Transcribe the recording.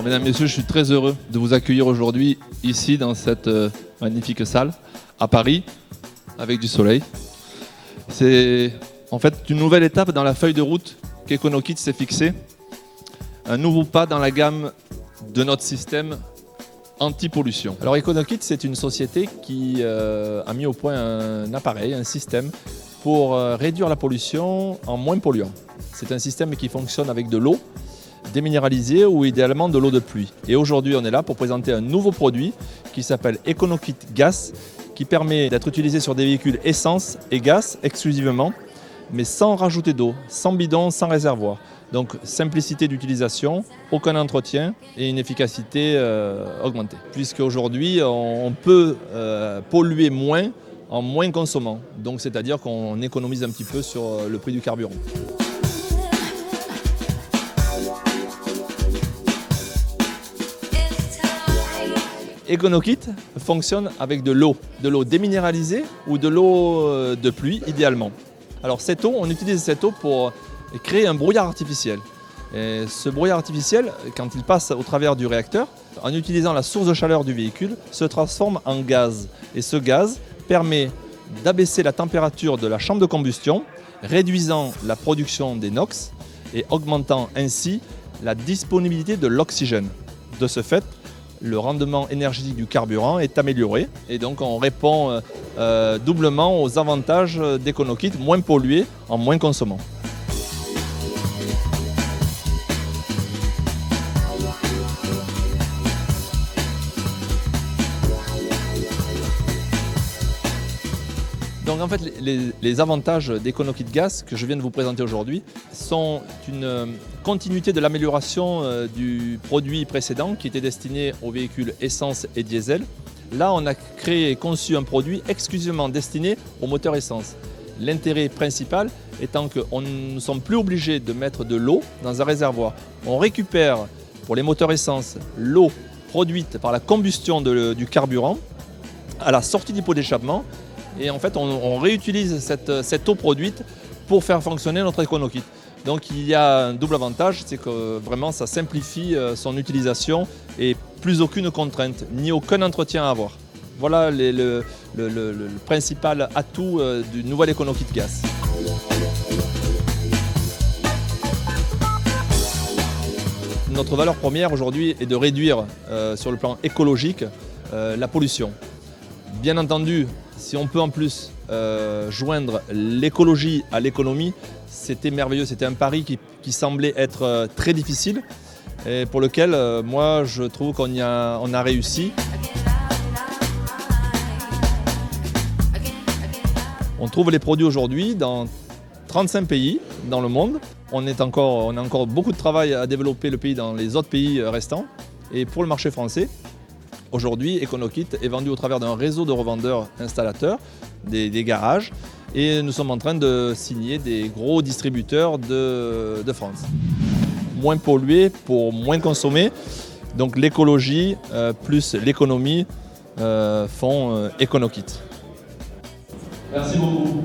Mesdames, Messieurs, je suis très heureux de vous accueillir aujourd'hui ici dans cette magnifique salle à Paris avec du soleil. C'est en fait une nouvelle étape dans la feuille de route qu'Econokit s'est fixée. Un nouveau pas dans la gamme de notre système anti-pollution. Alors Econokit, c'est une société qui a mis au point un appareil, un système pour réduire la pollution en moins polluant. C'est un système qui fonctionne avec de l'eau déminéralisée ou idéalement de l'eau de pluie. Et aujourd'hui, on est là pour présenter un nouveau produit qui s'appelle Econokit Gas, qui permet d'être utilisé sur des véhicules essence et gaz exclusivement, mais sans rajouter d'eau, sans bidon, sans réservoir. Donc simplicité d'utilisation, aucun entretien et une efficacité augmentée. Puisque aujourd'hui, on peut polluer moins en moins consommant. Donc c'est-à-dire qu'on économise un petit peu sur le prix du carburant. Econokit fonctionne avec de l'eau déminéralisée ou de l'eau de pluie idéalement. Alors cette eau, on utilise cette eau pour créer un brouillard artificiel. Et ce brouillard artificiel, quand il passe au travers du réacteur, en utilisant la source de chaleur du véhicule, se transforme en gaz. Et ce gaz permet d'abaisser la température de la chambre de combustion, réduisant la production des NOx et augmentant ainsi la disponibilité de l'oxygène. De ce fait, le rendement énergétique du carburant est amélioré et donc on répond doublement aux avantages d'Econokit, moins pollué en moins consommant. Donc en fait, les avantages d'Econokit Gas que je viens de vous présenter aujourd'hui sont une continuité de l'amélioration du produit précédent qui était destiné aux véhicules essence et diesel. Là, on a créé et conçu un produit exclusivement destiné aux moteurs essence. L'intérêt principal étant qu'on ne sommes plus obligés de mettre de l'eau dans un réservoir. On récupère pour les moteurs essence l'eau produite par la combustion du carburant à la sortie du pot d'échappement. Et en fait, on réutilise cette eau produite pour faire fonctionner notre Econokit. Donc il y a un double avantage, c'est que vraiment ça simplifie son utilisation et plus aucune contrainte, ni aucun entretien à avoir. Voilà le principal atout du nouvel Econokit Gas. Notre valeur première aujourd'hui est de réduire sur le plan écologique la pollution. Bien entendu, si on peut en plus joindre l'écologie à l'économie, c'était merveilleux. C'était un pari qui semblait être très difficile et pour lequel moi je trouve qu'on a réussi. On trouve les produits aujourd'hui dans 35 pays dans le monde. On a encore beaucoup de travail à développer le pays dans les autres pays restants. Et pour le marché français, aujourd'hui, Econokit est vendu au travers d'un réseau de revendeurs installateurs, des garages, et nous sommes en train de signer des gros distributeurs de France. Moins pollué pour moins consommer, donc l'écologie plus l'économie font Econokit. Merci beaucoup.